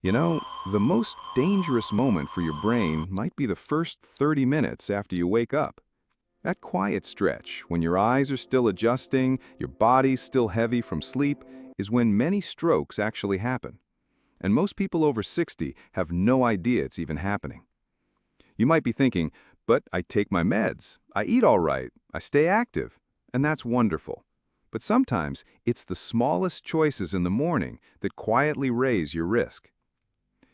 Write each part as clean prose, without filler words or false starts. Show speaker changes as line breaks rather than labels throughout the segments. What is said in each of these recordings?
You know, the most dangerous moment for your brain might be the first 30 minutes after you wake up. That quiet stretch, when your eyes are still adjusting, your body's still heavy from sleep, is when many strokes actually happen. And most people over 60 have no idea it's even happening. You might be thinking, but I take my meds, I eat all right, I stay active, and that's wonderful. But sometimes it's the smallest choices in the morning that quietly raise your risk.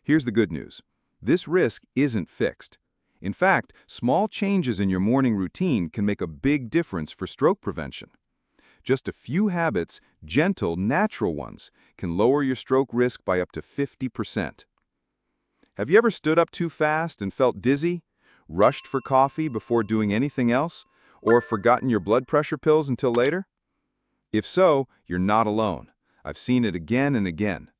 Here's the good news. This risk isn't fixed. In fact, small changes in your morning routine can make a big difference for stroke prevention. Just a few habits, gentle, natural ones, can lower your stroke risk by up to 50%. Have you ever stood up too fast and felt dizzy, rushed for coffee before doing anything else, or forgotten your blood pressure pills until later? If so, you're not alone. I've seen it again and again.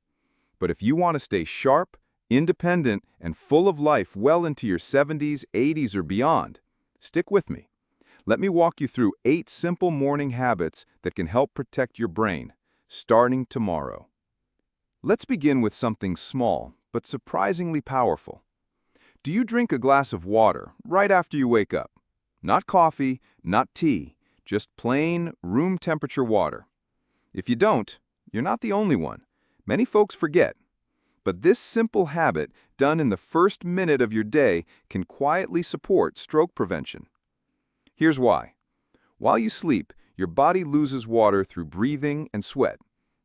But if you want to stay sharp, independent, and full of life well into your 70s, 80s, or beyond, stick with me. Let me walk you through 8 simple morning habits that can help protect your brain, starting tomorrow. Let's begin with something small, but surprisingly powerful. Do you drink a glass of water right after you wake up? Not coffee, not tea, just plain, room temperature water. If you don't, you're not the only one. Many folks forget. But this simple habit, done in the first minute of your day, can quietly support stroke prevention. Here's why. While you sleep, your body loses water through breathing and sweat.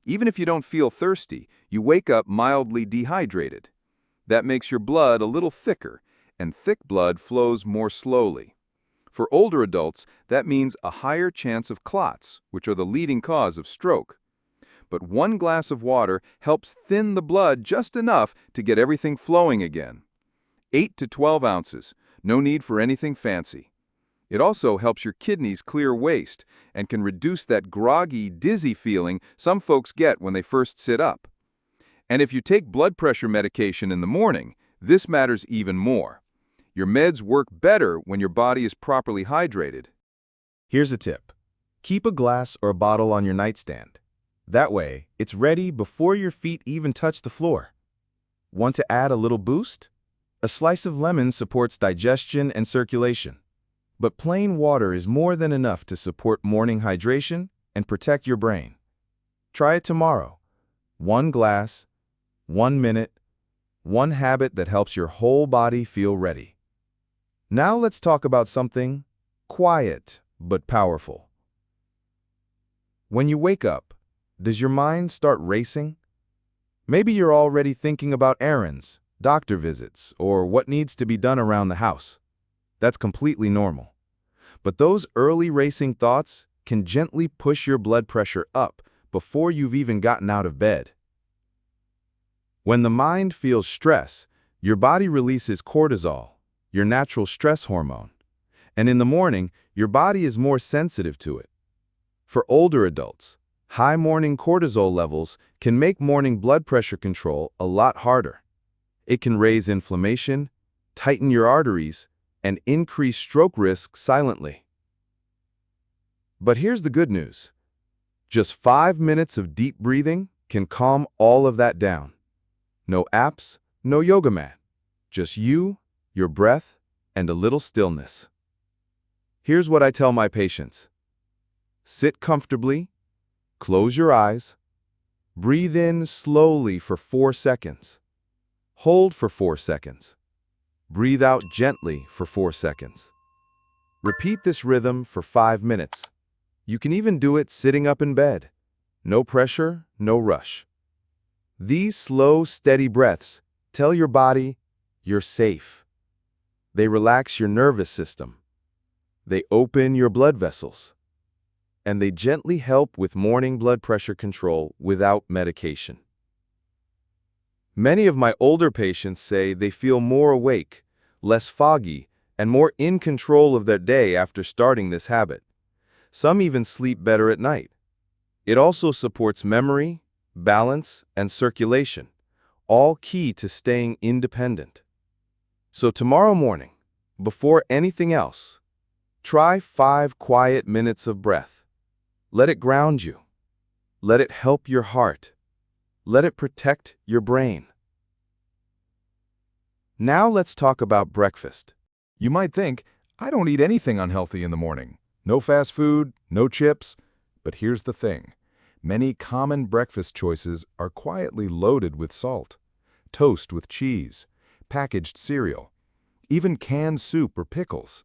Even if you don't feel thirsty, you wake up mildly dehydrated. That makes your blood a little thicker, and thick blood flows more slowly. For older adults, that means a higher chance of clots, which are the leading cause of stroke. But 1 glass of water helps thin the blood just enough to get everything flowing again. 8 to 12 ounces, no need for anything fancy. It also helps your kidneys clear waste and can reduce that groggy, dizzy feeling some folks get when they first sit up. And if you take blood pressure medication in the morning, this matters even more. Your meds work better when your body is properly hydrated.
Here's a tip. Keep a glass or a bottle on your nightstand. That way, it's ready before your feet even touch the floor. Want to add a little boost? A slice of lemon supports digestion and circulation. But plain water is more than enough to support morning hydration and protect your brain. Try it tomorrow. 1 glass, 1 minute, 1 habit that helps your whole body feel ready. Now let's talk about something quiet but powerful. When you wake up, does your mind start racing? Maybe you're already thinking about errands, doctor visits, or what needs to be done around the house. That's completely normal. But those early racing thoughts can gently push your blood pressure up before you've even gotten out of bed. When the mind feels stress, your body releases cortisol, your natural stress hormone. And in the morning, your body is more sensitive to it. For older adults, high morning cortisol levels can make morning blood pressure control a lot harder. It can raise inflammation, tighten your arteries, and increase stroke risk silently. But here's the good news. Just 5 minutes of deep breathing can calm all of that down. No apps, no yoga mat. Just you, your breath, and a little stillness. Here's what I tell my patients. Sit comfortably. Close your eyes. Breathe in slowly for 4 seconds. Hold for 4 seconds. Breathe out gently for 4 seconds. Repeat this rhythm for 5 minutes. You can even do it sitting up in bed. No pressure, no rush. These slow, steady breaths tell your body you're safe. They relax your nervous system. They open your blood vessels. And they gently help with morning blood pressure control without medication. Many of my older patients say they feel more awake, less foggy, and more in control of their day after starting this habit. Some even sleep better at night. It also supports memory, balance, and circulation, all key to staying independent. So tomorrow morning, before anything else, try 5 quiet minutes of breath. Let it ground you. Let it help your heart. Let it protect your brain. Now let's talk about breakfast. You might think, I don't eat anything unhealthy in the morning. No fast food, no chips. But here's the thing. Many common breakfast choices are quietly loaded with salt. Toast with cheese, packaged cereal, even canned soup or pickles.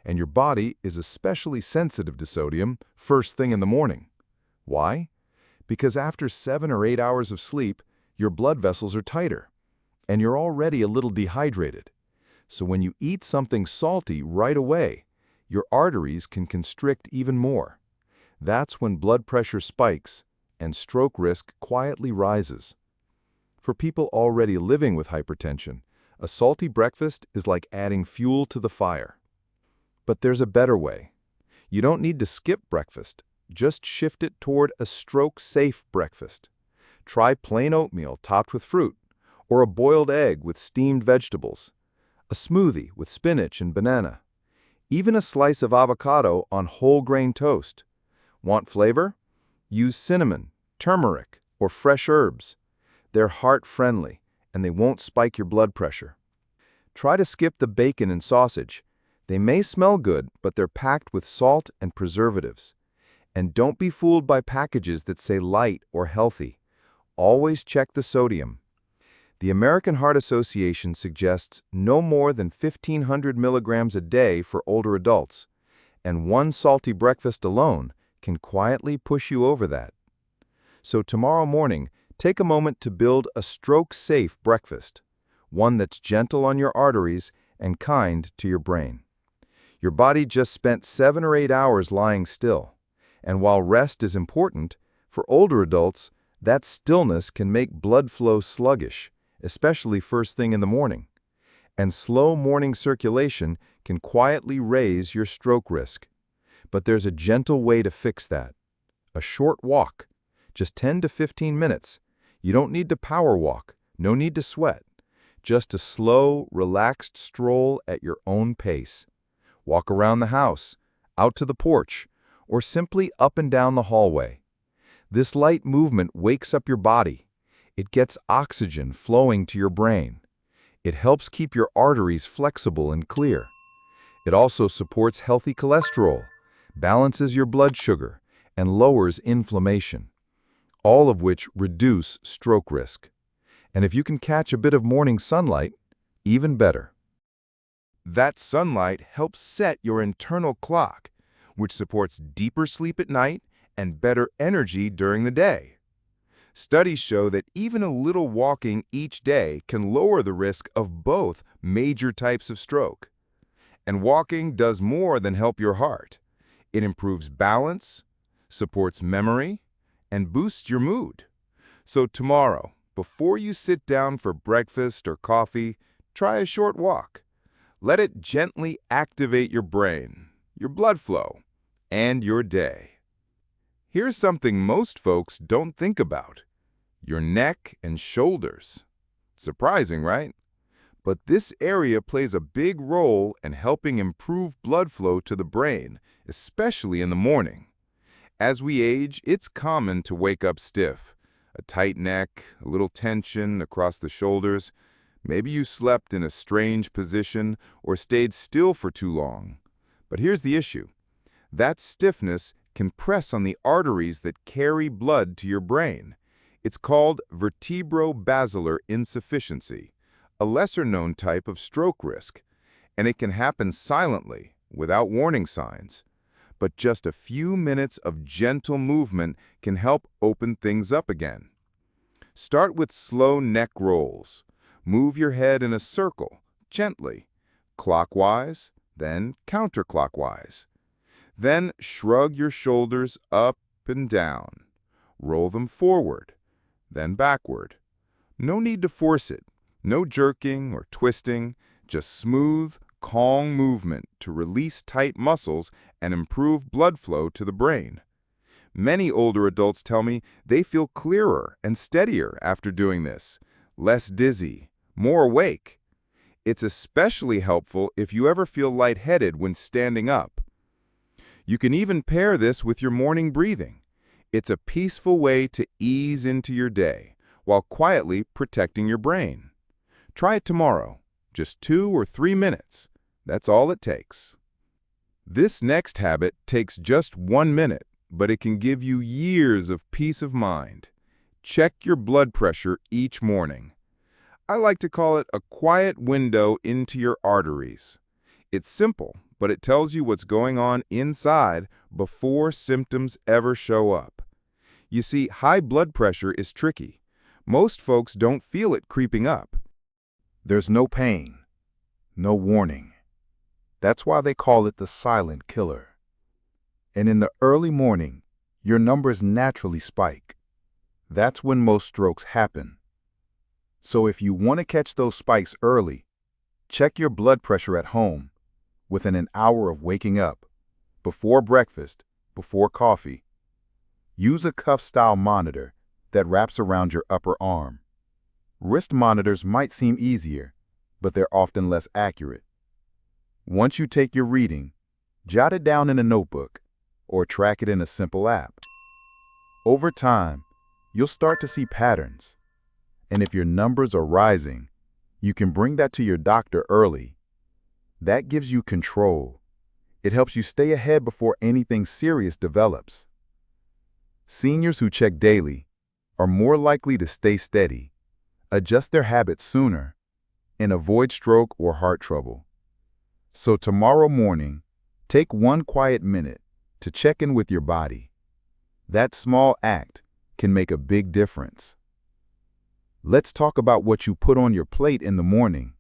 And your body is especially sensitive to sodium first thing in the morning. Why? Because after 7 or 8 hours of sleep, your blood vessels are tighter, and you're already a little dehydrated. So when you eat something salty right away, your arteries can constrict even more. That's when blood pressure spikes and stroke risk quietly rises. For people already living with hypertension, a salty breakfast is like adding fuel to the fire. But there's a better way. You don't need to skip breakfast. Just shift it toward a stroke-safe breakfast. Try plain oatmeal topped with fruit, or a boiled egg with steamed vegetables, a smoothie with spinach and banana, even a slice of avocado on whole grain toast. Want flavor? Use cinnamon, turmeric, or fresh herbs. They're heart-friendly, and they won't spike your blood pressure. Try to skip the bacon and sausage. They may smell good, but they're packed with salt and preservatives. And don't be fooled by packages that say light or healthy. Always check the sodium. The American Heart Association suggests no more than 1,500 milligrams a day for older adults, and one salty breakfast alone can quietly push you over that. So tomorrow morning, take a moment to build a stroke-safe breakfast, one that's gentle on your arteries and kind to your brain. Your body just spent 7 or 8 hours lying still. And while rest is important, for older adults, that stillness can make blood flow sluggish, especially first thing in the morning. And slow morning circulation can quietly raise your stroke risk. But there's a gentle way to fix that. A short walk, just 10 to 15 minutes. You don't need to power walk, no need to sweat. Just a slow, relaxed stroll at your own pace. Walk around the house, out to the porch, or simply up and down the hallway. This light movement wakes up your body. It gets oxygen flowing to your brain. It helps keep your arteries flexible and clear. It also supports healthy cholesterol, balances your blood sugar, and lowers inflammation, all of which reduce stroke risk. And if you can catch a bit of morning sunlight, even better. That sunlight helps set your internal clock, which supports deeper sleep at night and better energy during the day. Studies show that even a little walking each day can lower the risk of both major types of stroke. And walking does more than help your heart. It improves balance, supports memory, and boosts your mood. So tomorrow, before you sit down for breakfast or coffee, try a short walk. Let it gently activate your brain, your blood flow, and your day. Here's something most folks don't think about: your neck and shoulders. Surprising, right? But this area plays a big role in helping improve blood flow to the brain, especially in the morning. As we age, it's common to wake up stiff. A tight neck, a little tension across the shoulders. Maybe you slept in a strange position or stayed still for too long. But here's the issue. That stiffness can press on the arteries that carry blood to your brain. It's called vertebrobasilar insufficiency, a lesser-known type of stroke risk, and it can happen silently, without warning signs. But just a few minutes of gentle movement can help open things up again. Start with slow neck rolls. Move your head in a circle, gently, clockwise, then counterclockwise. Then shrug your shoulders up and down. Roll them forward, then backward. No need to force it. No jerking or twisting, just smooth, calm movement to release tight muscles and improve blood flow to the brain. Many older adults tell me they feel clearer and steadier after doing this, less dizzy, more awake. It's especially helpful if you ever feel lightheaded when standing up. You can even pair this with your morning breathing. It's a peaceful way to ease into your day while quietly protecting your brain. Try it tomorrow.
Just 2 or 3 minutes. That's all it takes. This next habit takes just 1 minute, but it can give you years of peace of mind. Check your blood pressure each morning. I like to call it a quiet window into your arteries. It's simple, but it tells you what's going on inside before symptoms ever show up. You see, high blood pressure is tricky. Most folks don't feel it creeping up.
There's no pain, no warning. That's why they call it the silent killer. And in the early morning, your numbers naturally spike. That's when most strokes happen. So if you want to catch those spikes early, check your blood pressure at home within an hour of waking up, before breakfast, before coffee. Use a cuff-style monitor that wraps around your upper arm. Wrist monitors might seem easier, but they're often less accurate. Once you take your reading, jot it down in a notebook or track it in a simple app. Over time, you'll start to see patterns. And if your numbers are rising, you can bring that to your doctor early. That gives you control. It helps you stay ahead before anything serious develops. Seniors who check daily are more likely to stay steady, adjust their habits sooner, and avoid stroke or heart trouble. So tomorrow morning, take 1 quiet minute to check in with your body. That small act can make a big difference. Let's talk about what you put on your plate in the morning,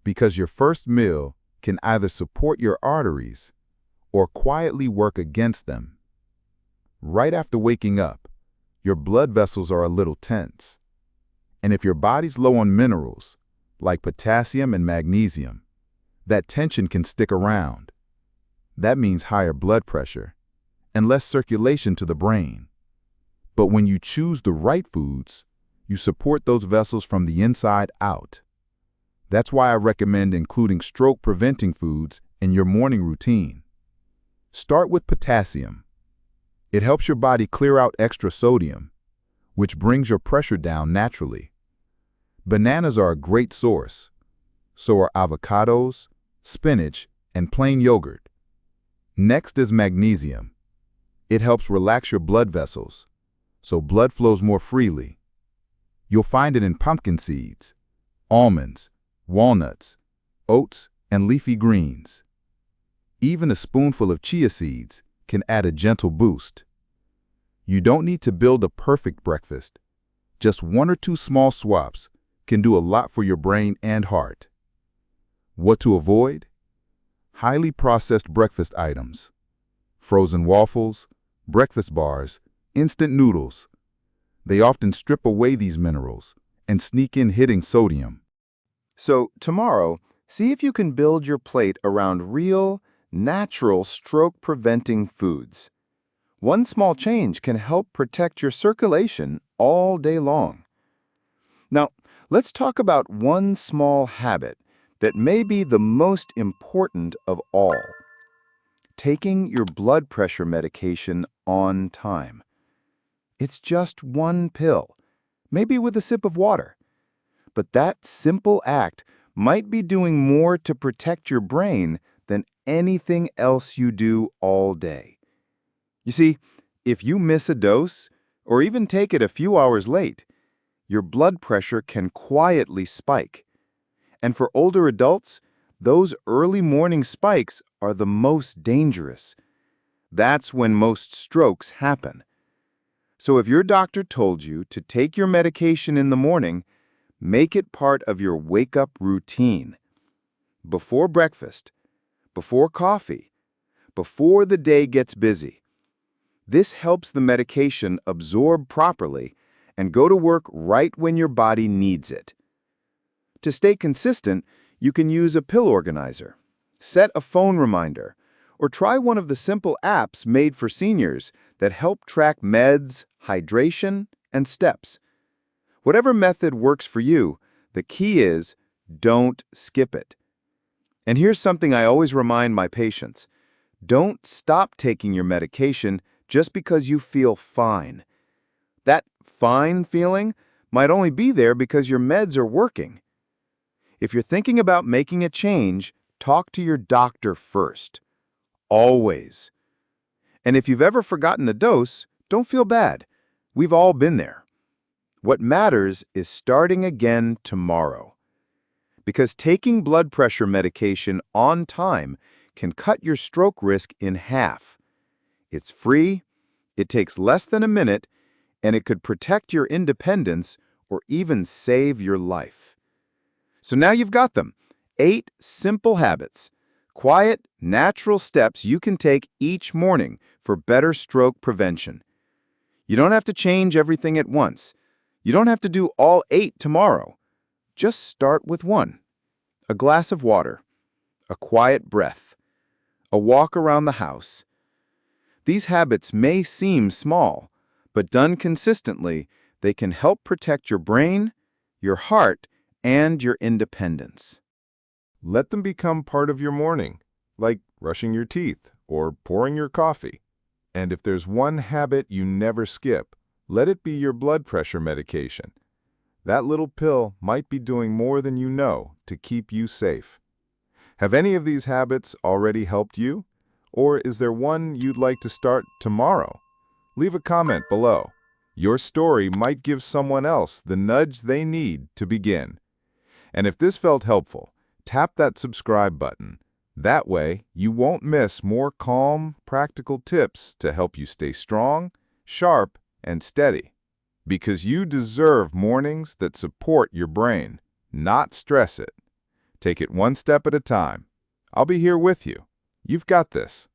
because your first meal can either support your arteries or quietly work against them. Right after waking up, your blood vessels are a little tense. And if your body's low on minerals, like potassium and magnesium, that tension can stick around. That means higher blood pressure and less circulation to the brain. But when you choose the right foods, you support those vessels from the inside out. That's why I recommend including stroke-preventing foods in your morning routine. Start with potassium. It helps your body clear out extra sodium, which brings your pressure down naturally. Bananas are a great source. So are avocados, spinach, and plain yogurt. Next is magnesium. It helps relax your blood vessels, so blood flows more freely. You'll find it in pumpkin seeds, almonds, walnuts, oats, and leafy greens. Even a spoonful of chia seeds can add a gentle boost. You don't need to build a perfect breakfast. Just 1 or 2 small swaps can do a lot for your brain and heart. What to avoid? Highly processed breakfast items. Frozen waffles, breakfast bars, instant noodles. They often strip away these minerals and sneak in hitting sodium.
So tomorrow, see if you can build your plate around real, natural stroke-preventing foods. One small change can help protect your circulation all day long. Now, let's talk about one small habit that may be the most important of all. Taking your blood pressure medication on time. It's just 1 pill, maybe with a sip of water. But that simple act might be doing more to protect your brain than anything else you do all day. You see, if you miss a dose, or even take it a few hours late, your blood pressure can quietly spike. And for older adults, those early morning spikes are the most dangerous. That's when most strokes happen. So if your doctor told you to take your medication in the morning, make it part of your wake-up routine. Before breakfast, before coffee, before the day gets busy. This helps the medication absorb properly and go to work right when your body needs it. To stay consistent, you can use a pill organizer, set a phone reminder, or try one of the simple apps made for seniors that help track meds, hydration, and steps. Whatever method works for you, the key is don't skip it. And here's something I always remind my patients. Don't stop taking your medication just because you feel fine. That fine feeling might only be there because your meds are working.
If you're thinking about making a change, talk to your doctor first. Always. And if you've ever forgotten a dose, don't feel bad. We've all been there. What matters is starting again tomorrow. Because taking blood pressure medication on time can cut your stroke risk in half. It's free, it takes less than a minute, and it could protect your independence or even save your life. So now you've got them. 8 simple habits. Quiet, natural steps you can take each morning for better stroke prevention. You don't have to change everything at once. You don't have to do all 8 tomorrow. Just start with 1. A glass of water. A quiet breath. A walk around the house. These habits may seem small, but done consistently, they can help protect your brain, your heart, and your independence.
Let them become part of your morning, like brushing your teeth or pouring your coffee. And if there's one habit you never skip, let it be your blood pressure medication. That little pill might be doing more than you know to keep you safe. Have any of these habits already helped you? Or is there one you'd like to start tomorrow? Leave a comment below. Your story might give someone else the nudge they need to begin. And if this felt helpful, tap that subscribe button. That way, you won't miss more calm, practical tips to help you stay strong, sharp, and steady. Because you deserve mornings that support your brain, not stress it. Take it one step at a time. I'll be here with you. You've got this.